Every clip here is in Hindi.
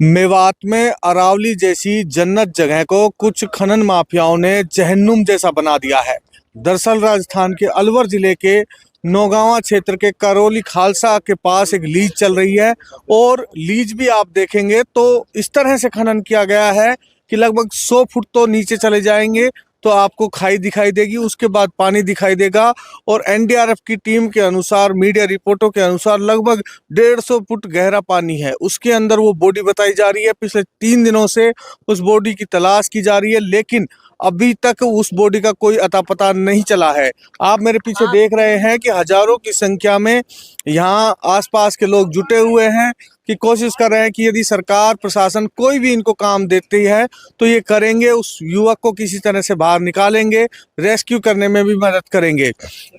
मेवात में अरावली जैसी जन्नत जगह को कुछ खनन माफियाओं ने जहन्नुम जैसा बना दिया है। दरअसल राजस्थान के अलवर जिले के नौगांवा क्षेत्र के करौली खालसा के पास एक लीज चल रही है और लीज भी आप देखेंगे तो इस तरह से खनन किया गया है कि लगभग 100 फुट तो नीचे चले जाएंगे तो आपको खाई दिखाई देगी, उसके बाद पानी दिखाई देगा। और एनडीआरएफ की टीम के अनुसार, मीडिया रिपोर्टों के अनुसार लगभग 150 फुट गहरा पानी है, उसके अंदर वो बॉडी बताई जा रही है। पिछले 3 दिनों से उस बॉडी की तलाश की जा रही है, लेकिन अभी तक उस बॉडी का कोई अता पता नहीं चला है। आप मेरे पीछे देख रहे हैं कि हजारों की संख्या में यहाँ आसपास के लोग जुटे हुए हैं कि कोशिश कर रहे हैं कि यदि सरकार प्रशासन कोई भी इनको काम देती है तो ये करेंगे, उस युवक को किसी तरह से बाहर निकालेंगे, रेस्क्यू करने में भी मदद करेंगे।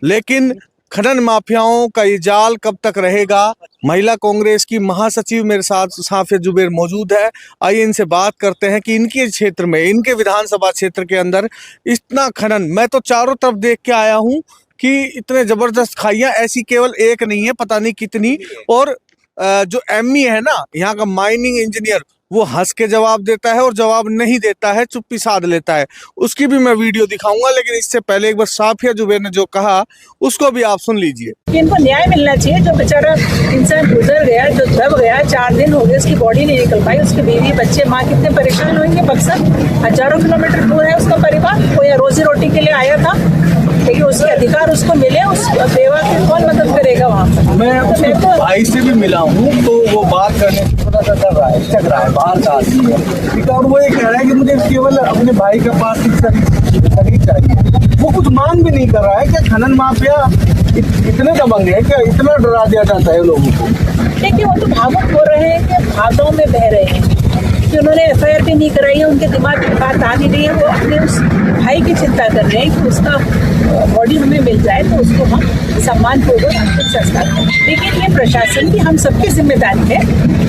लेकिन खनन माफियाओं का ये जाल कब तक रहेगा? महिला कांग्रेस की महासचिव मेरे साथ साफिया जुबैर मौजूद है। आइए इनसे बात करते हैं कि इनके क्षेत्र में, इनके विधानसभा क्षेत्र के अंदर इतना खनन, मैं तो चारों तरफ देख के आया हूं कि इतने जबरदस्त खाइयां ऐसी केवल एक नहीं है, पता नहीं कितनी। और जो एमई है ना यहाँ का माइनिंग इंजीनियर, वो हंस के जवाब देता है और जवाब नहीं देता है, चुप्पी साध लेता है। उसकी भी मैं वीडियो दिखाऊंगा, लेकिन इससे पहले एक बार साफिया जुबैर ने जो कहा उसको भी आप सुन लीजिए। इनको न्याय मिलना चाहिए। जो बेचारा इंसान गुजर गया, जो दब गया, 4 दिन हो गए, उसकी बॉडी नहीं निकल पाई, उसकी बीवी बच्चे माँ कितने परेशान होंगे। बक्सर हजारों किलोमीटर दूर है उसका परिवार, वो यहाँ रोजी रोटी के लिए आया था, लेकिन उसके अधिकार उसको मिले। उस बेवा की कौन मदद करेगा वहाँ पर? मैं तो भाई से भी मिला हूँ तो वो बात करने थोड़ा सा डर रहा है, चल रहा है, बाहर का आदमी है। और वो ये कह रहा है कि मुझे केवल अपने भाई के पास शरीर चाहिए। वो कुछ मांग भी नहीं कर रहा है कि खनन माफिया इतने दबंग है कि इतना डरा दिया जाता है लोगों को। देखिए, वो तो भावुक हो रहे हैं कि भादों में बह रहे हैं कि उन्होंने एफआईआर भी नहीं कराई है, उनके दिमाग में बात आ नहीं रही है। वो अपने उस भाई की चिंता कर रहे हैं कि उसका बॉडी हमें मिल जाए तो उसको हम सम्मानपूर्वक अंतिम संस्कार करें। लेकिन ये प्रशासन की, हम सबकी जिम्मेदारी है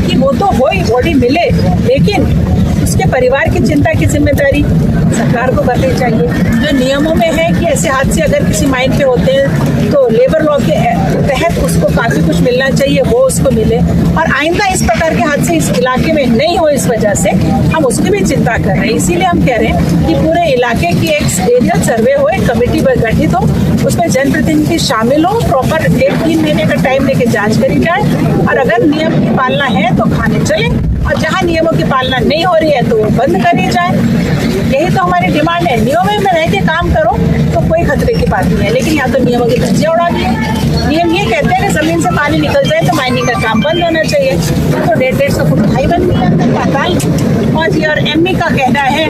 कि वो तो हो ही, बॉडी मिले, लेकिन उसके परिवार की चिंता की जिम्मेदारी सरकार को करनी चाहिए। जो नियमों में है कि ऐसे हादसे अगर किसी माइन पे होते हैं तो लेबर लॉ के तहत उसको काफी कुछ मिलना चाहिए, वो उसको मिले। और आइंदा इस प्रकार के हादसे इस इलाके में नहीं हो, इस वजह से हम उसकी भी चिंता कर रहे हैं। इसीलिए हम कह रहे हैं कि पूरे इलाके की एक एरियल सर्वे हो, एक कमेटी गठित हो, उसमें जनप्रतिनिधि शामिल हो, प्रॉपर 1-3 महीने का टाइम लेके जांच करी जाए, और अगर नियम की पालना है तो खाने चले, और जहाँ नियमों की पालना नहीं हो रही है तो बंद करी जाए। यही तो हमारी डिमांड है। नियमों में रह के काम करो तो कोई खतरे की बात नहीं है, लेकिन यहाँ तो नियमों की धज्जियां उड़ा दी। नियम ये कहते हैं कि जमीन से पानी निकल जाए तो माइनिंग का काम बंद होना चाहिए, तो 150 फुट खाई बंद नहीं आता पाताल। और एमई का कहना है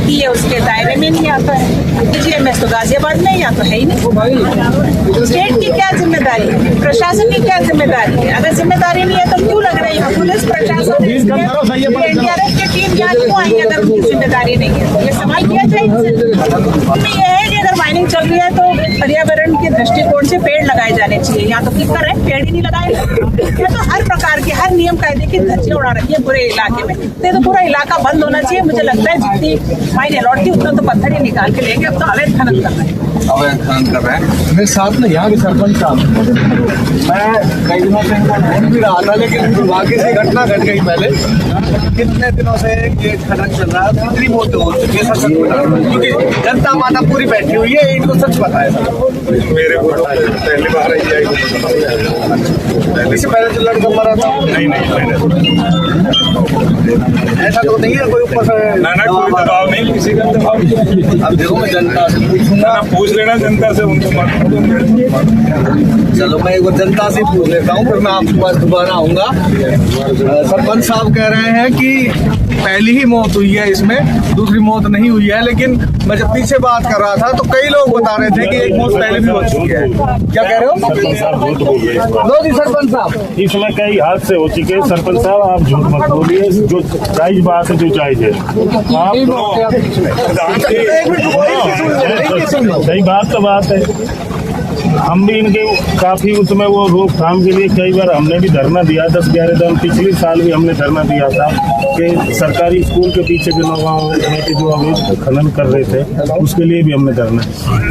कि ये उसके दायरे में नहीं आता है। डीजीएमएस तो गाजियाबाद में, या तो है ही नहीं। स्टेट की क्या जिम्मेदारी है, प्रशासन की क्या जिम्मेदारी है? अगर जिम्मेदारी नहीं है तो क्यों लग रही है पुलिस प्रशासन, एनडीआरएफ की टीम यहाँ क्यों आई अगर उनकी जिम्मेदारी नहीं है? तो ये सवाल किया जाए। ये है कि अगर माइनिंग चल रही है तो पर्यावरण के दृष्टिकोण से पेड़ लगाए जाने चाहिए। यहाँ तो कितना है, पेड़ ही नहीं लगाए। ये तो हर प्रकार के, हर नियम कायदे की धज्जियां उड़ा रखी है पूरे इलाके में। तो पूरा इलाका बंद होना चाहिए। मुझे लगता है जितनी माइने लौटती उतना तो पत्थर ही निकाल के लेके अब तो अवैध खनन कर रहे हैं। अवैध खनन कर रहे हैं। मेरे साथ में यहाँ के सरपंच साहब, मैं कई दिनों से इनको ढूंढ भी रहा था, लेकिन दुर्भाग्य से घटना घट गई। पहले कितने दिनों से ये खनन चल रहा है, कितनी मौतें हो चुकी है, सच बता, क्योंकि जनता माता पूरी बैठी हुई है, इनको सच पता है। मेरे को पहली बार इससे पहले तो लड़का मरा था? नहीं, ऐसा तो नहीं है कोई ऊपर से? ना कोई दबाव नहीं, किसी का दबाव नहीं। अब देखो, मैं जनता से पूछूंगा, पूछ लेना जनता से, उनको चलो मैं एक बार जनता से पूछ लेता हूँ, फिर मैं आपके पास दोबारा आऊंगा। सरपंच साहब कह रहे हैं कि पहली ही मौत हुई है, इसमें दूसरी मौत नहीं हुई है। लेकिन मैं जब पीछे बात कर रहा था तो कई लोग बता रहे थे कि एक मौत पहले भी हो चुकी है। क्या कह रहे हो? लो जी सरपंच साहब, इसमें कई हादसे हो चुके हैं। सरपंच साहब आप झूठ मत बोलिए, जो जायज बात है, जो जायज है। सही बात तो बात है। हम भी इनके काफी उसमें वो रोकथाम के लिए कई बार हमने भी धरना दिया, 10-11 दिन। पिछले साल भी हमने धरना दिया था कि सरकारी स्कूल के पीछे के नौगांव में जो अभी खनन कर रहे थे, उसके लिए भी हमने धरना।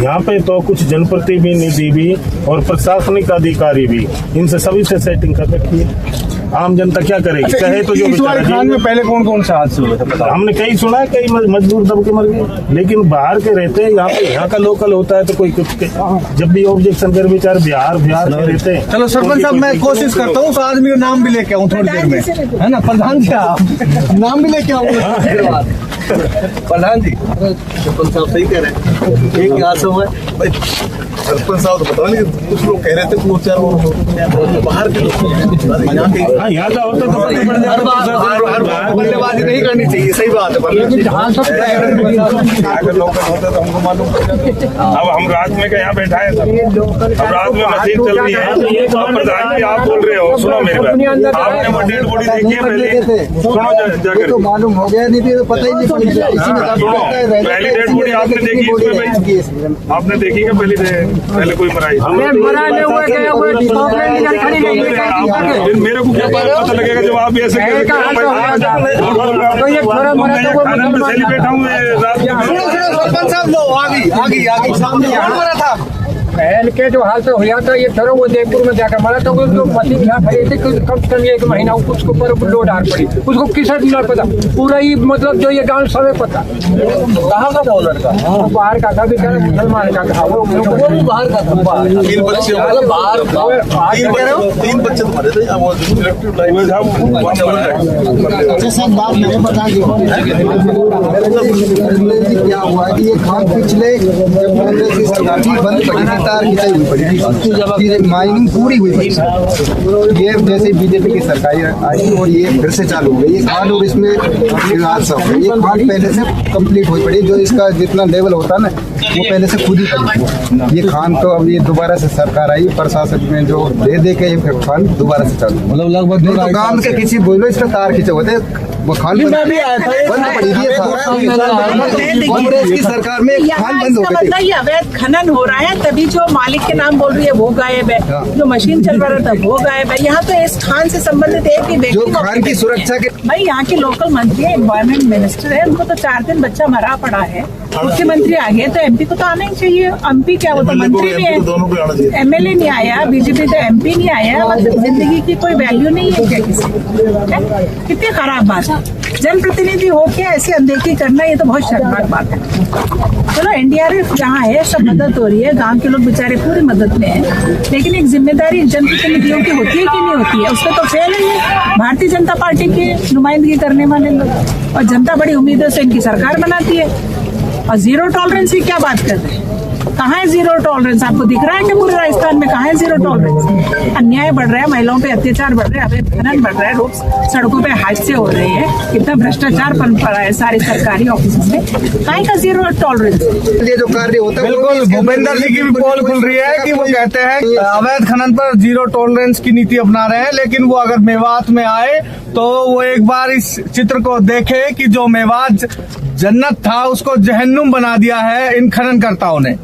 यहाँ पे तो कुछ जनप्रतिनिधि भी और प्रशासनिक अधिकारी भी, इनसे सभी से सेटिंग कर रखी है। आम जनता क्या करेगी? कहे तो जो इस वाले खान में पहले कौन कौन सा हादसे हुए थे पता? हमने कई सुना है, कई मजदूर दब के मर गए, लेकिन बाहर के रहते हैं, यहाँ का लोकल होता है तो कोई जब भी ऑब्जेक्शन कर बेचारे बिहार के रहते हैं। चलो सरपंच साहब, मैं कोशिश करता हूँ उस आदमी का नाम भी लेके आऊँ थोड़ी देर में, है ना? प्रधान क्या नाम भी लेके आऊँ? प्रधान जी, सरपंच साहब सही कह रहे हैं। एक यहाँ से हुआ सरपंच साहब तो पता नहीं, कुछ लोग कह रहे थे दो चार बाहर के लोग, यहाँ का होता तो बल्लेबाजी नहीं करनी चाहिए, सही बात है। अगर लोकल होता तो हमको मालूम। अब हम रात में का यहाँ बैठा है सब, अब रात में मशीन चल रही है। तो आप प्रधान जी, आप बोल रहे हो, सुनो मेरी बात, आपने वो डेड बॉडी देखी है पहले? सुनो जाकर, तो मालूम हो गया, नहीं तो पता ही नहीं पड़ेगा। पहली डेड बॉडी आपने देखी इसमें भाई? आपने देखी क्या पहले कोई मराई? मेरे को क्या पता लगेगा जब आप ऐसे बैठा हूँ सरपंच साहब लो आगे सामने था पहल के जो हाल से हुआ था, ये ठहरो वो जयपुर में जाकर मरा था। उसको मशीन यहाँ खड़ी थी, कम से कम 1 महीना उसको ऊपर लोड आर पड़ी। उसको किसी भी नहीं पता, पूरा ही मतलब जो ये गांव सबे पता। कहाँ का था वो लड़का? वो बाहर का था, बेचारा मुसलमान का था। वो भी बाहर का था। 3 बच्चे तीन बच्चे तो मरे थे। क्या हुआ कि ये खान पिछले बंद पड़ी, तार खिंचाई हुई पड़ी, माइनिंग पूरी हुई पड़ी। ये जैसे बीजेपी की सरकार आई और ये फिर से चालू हो गई। ये खान और इसमें हादसा हो गया। ये खान पहले से कंप्लीट हुई पड़ी, जो इसका जितना लेवल होता है ना वो पहले से खुद ही पड़ी। ये खान तो अब ये दोबारा से सरकार आई, प्रशासन में जो दे के ये खान दोबारा से चालू, मतलब लगभग तो गांव के किसी बोलो इसका तार खींचे हुए थे, वो खान बंद पड़ी थी। कांग्रेस की सरकार में खान बंद हो गई थी। अवैध खनन हो रहा है, तभी जो मालिक के नाम बोल रही है वो गायब है, जो मशीन चल रहा था वो गायब है। यहाँ तो इस खान से संबंधित एक भी जो व्यक्ति खान की सुरक्षा के भाई यहाँ के लोकल मंत्री है, एनवायरमेंट मिनिस्टर है, उनको तो 4 दिन बच्चा मरा पड़ा है। मुख्यमंत्री आ गए तो एमपी को तो आना ही चाहिए। एमपी क्या वो तो मंत्री भी है, एमएलए नहीं आया, बीजेपी तो एमपी नहीं आया। मतलब जिंदगी की कोई वैल्यू नहीं है क्या किसी? कितनी खराब बात है। जनप्रतिनिधि होके ऐसी अनदेखी करना, ये तो बहुत शर्मनाक बात है। चलो एनडीआरएफ जहाँ है सब मदद हो रही है, गांव के लोग बेचारे पूरी मदद में है, लेकिन एक जिम्मेदारी जनप्रतिनिधियों की होती है कि नहीं होती है? उसमें तो फेल है भारतीय जनता पार्टी की नुमाइंदगी करने वाले लोग। और जनता बड़ी उम्मीदों से इनकी सरकार बनाती है, और जीरो टॉलरेंस की क्या बात कर रहे हैं? कहाँ है जीरो टॉलरेंस? आपको दिख रहा है कि पूरे राजस्थान में कहाँ है जीरो टॉलरेंस? अन्याय बढ़ रहा है, महिलाओं पे अत्याचार बढ़ रहा है, अवैध खनन बढ़ रहा है, रोड सड़कों पे हादसे हो रहे हैं, कितना भ्रष्टाचार पनप रहा है सारे सरकारी ऑफिस में। कहाँ का जीरो टॉलरेंस? ये जो कार्य होता है, बिल्कुल भूपेंद्र जी की भी पोल खुल रही है कि वो कहते हैं कि अवैध खनन पर जीरो टॉलरेंस की नीति अपना रहे हैं, लेकिन वो अगर मेवात में आए तो वो एक बार इस चित्र को देखे कि जो मेवात जन्नत था उसको जहन्नुम बना दिया है इन खननकर्ताओं ने।